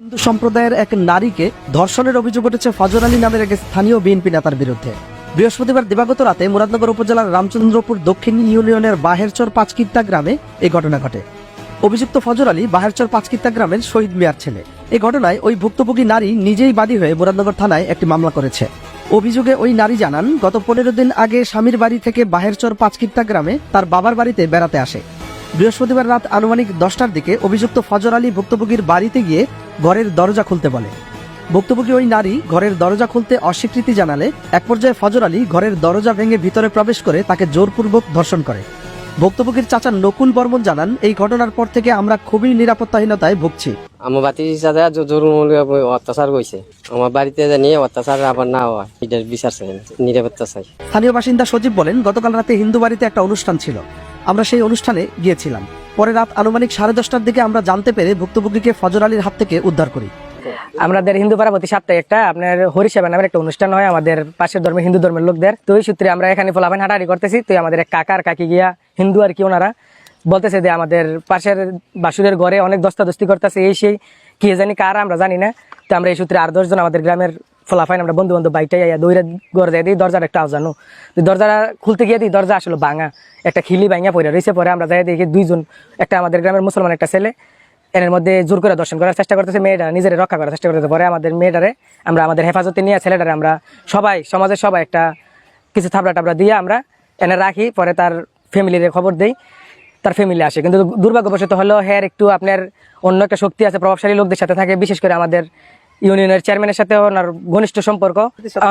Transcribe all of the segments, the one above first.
হিন্দু সম্প্রদায়ের এক নারীকে ধর্ষণের অভিযোগ উঠেছে ফজর আলী নামের এক স্থানীয় বিএনপি নেতার বিরুদ্ধে। বৃহস্পতিবার দিবাগত রাতে মুরাদনগর উপজেলার রামচন্দ্রপুর দক্ষিণ ইউনিয়নের বাহেরচর পাঁচকিত্তা গ্রামে এই ঘটনা ঘটে। অভিযুক্ত ফজর আলী বাহেরচর পাঁচকিত্তা গ্রামের শহীদ মিয়ার ছেলে। এই ঘটনায় ওই ভুক্তভোগী নারী নিজেই বাদী হয়ে মুরাদনগর থানায় একটি মামলা করেছে। অভিযোগে ওই নারী জানান, গত 15 দিন আগে স্বামীর বাড়ি থেকে বাহেরচর পাঁচকিত্তা গ্রামে তার বাবার বাড়িতে বেড়াতে আসে। বৃহস্পতিবার রাত আনুমানিক 10টার দিকে অভিযুক্ত ফজর আলী ভুক্তভোগীর বাড়িতে গিয়ে ঘরের দরজা খুলতে বলে। ভুক্তভোগী ওই নারী ঘরের দরজা খুলতে অস্বীকৃতি জানালে এক পর্যায়ে ফজর আলী ঘরের দরজা ভেঙে ভিতরে প্রবেশ করে তাকে জোরপূর্বক ধর্ষণ করে। ভুক্তভোগীর চাচা নকুল বর্মন জানান, এই ঘটনার পর থেকে আমরা খুবই নিরাপত্তাহীনতায় ভুগছি। আমার বাতির সাথে অত্যাচার করছে, আমার বাড়িতে নিয়ে অত্যাচার আবার না হয়, এটার বিচার চাই, নিরাপত্তা চাই। স্থানীয় বাসিন্দা সজীব বলেন, গতকাল রাতে হিন্দু বাড়িতে একটা অনুষ্ঠান ছিল, আমরা সেই অনুষ্ঠানে গিয়েছিলাম। পরে রাত আনুমানিক 10:30টার দিকে আমরা জানতে পেরে ভুক্তভোগীকে ফজর আলীর হাত থেকে উদ্ধার করি। আমাদের হিন্দু পাড়া প্রতি সপ্তাহে একটা আপনার হরিসেবা নামের একটা অনুষ্ঠান হয় আমাদের পাশের ধর্মের হিন্দু ধর্মের লোকদের। তো ওই সূত্রে আমরা এখানে ফলাফান হাঁটাহাঁটি করতেছি। তো আমাদের এক কাকার কাকি গিয়া হিন্দু আর কি, ওনারা বলতেছে যে আমাদের পাশের বাসুরের ঘরে অনেক দস্তাদস্তি করতেছে, এই সেই কি জানি কারা আমরা জানি না। তো আমরা এই সূত্রে আর 10 জন আমাদের গ্রামের ফলাফাইন আমরা বন্ধু বান্ধব বাইকটাই দৌড়ে ঘরে যাই দিই, দরজার একটা আওয়াজ আনো। দরজাটা খুলতে গিয়ে দিই দরজা আসলে ভাঙা, একটা খিলি ভাঙা পড়ে রয়েছে। পরে আমরা যাই দেখি 2 জন, একটা আমাদের গ্রামের মুসলমান একটা ছেলে, এর মধ্যে জোর করে দর্শন করার চেষ্টা করতেছে, মেয়েটা নিজের রক্ষা করার চেষ্টা করতেছে। পরে আমাদের মেয়েটারে আমরা আমাদের হেফাজতে নিয়ে ছেলেটারে আমরা সবাই সমাজের সবাই একটা কিছু থাবড়া টাবড়া দিয়ে আমরা এনে রাখি। পরে তার ফ্যামিলির খবর দেই, তার ফ্যামিলি আসে। কিন্তু দুর্ভাগ্যবশত হলো হ্যাঁ একটু আপনার অন্য একটা শক্তি আছে, প্রভাবশালী লোকদের সাথে থাকে, বিশেষ করে আমাদের ইউনিয়নের চেয়ারম্যানের সাথে ওনার ঘনিষ্ঠ সম্পর্ক।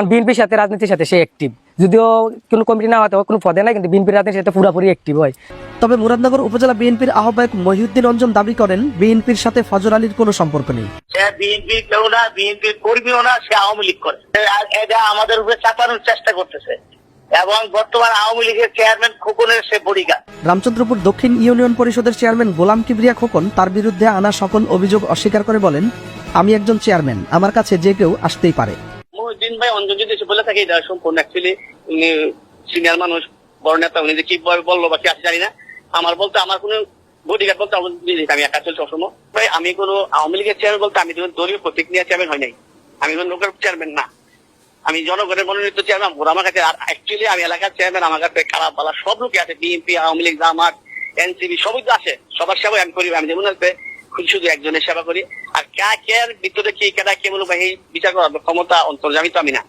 বিএনপির সাথে রাজনীতির সাথে সে অ্যাক্টিভ, যদিও কোনো কমিটি না হতে কোনো পদে না, কিন্তু বিএনপির রাজনীতির সাথে পুরোপুরি অ্যাক্টিভ হয়। তবে মুরাদনগর উপজেলা বিএনপির আহ্বায়ক মহিউদ্দিন অঞ্জন দাবি করেন, বিএনপির সাথে ফজর আলীর কোনো সম্পর্ক নেই। বিএনপি কেউ না, বিএনপির কর্মীও না, সে আওয়ামী লীগ করে। এটা আমাদের উপরে চাপানোর চেষ্টা করতেছে এবং বর্তমান আওয়ামী লীগের চেয়ারম্যান খোকনের সে বডিগার্ড। রামচন্দ্রপুর দক্ষিণ ইউনিয়ন পরিষদের চেয়ারম্যান গোলাম কিবরিয়া খোকন তার বিরুদ্ধে আনা সকল অভিযোগ অস্বীকার করে বলেন, আমি একজন চেয়ারম্যান, আমার কাছে যে কেউ আসতেই পারে। মহিউদ্দিন ভাই অঞ্জন যদি বলে থাকে এটা সম্পূর্ণ অ্যাকচুয়ালি উনি সিনিয়র মানুষ, বড় নেতা, উনি যে কি বললো বা কি আছে জানি না। আমার বলতে আমার কোনো বডিগার্ড বলতে আমি একা চলছি অসময় ভাই। আমি কোনো আওয়ামী লীগের চেয়ারম্যান বলতে আমি দলীয় প্রতীক নিয়ে চেয়ারম্যান হয় নাই, আমি কোনো লোকের চেয়ারম্যান না, আমি জনগণের মনোনীত চেয়ারম্যান। আমার কাছে আর অ্যাকচুয়ালি আমি এলাকার চেয়ারম্যান, আমার কাছে খারাপ ভালো সব লোকই আছে, বিএনপি, আওয়ামী লীগ, জামাত, এনসিপি সবই তো আছে, সবার সেবাই আমি করি। আমি যেমন আছে শুধু একজনের সেবা করি, আর কে ভিতরে কি কেটা কে বলবো এই বিচার করার ক্ষমতা অন্তর্জামী তো আমি না।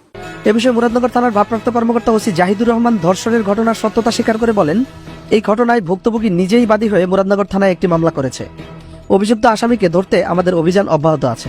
এ বিষয়ে মুরাদনগর থানার ভারপ্রাপ্ত কর্মকর্তা ওসি জাহিদুর রহমান ধর্ষণের ঘটনার সত্যতা স্বীকার করে বলেন, এই ঘটনায় ভুক্তভোগী নিজেই বাদী হয়ে মুরাদনগর থানায় একটি মামলা করেছে। অভিযুক্ত আসামিকে ধরতে আমাদের অভিযান অব্যাহত আছে।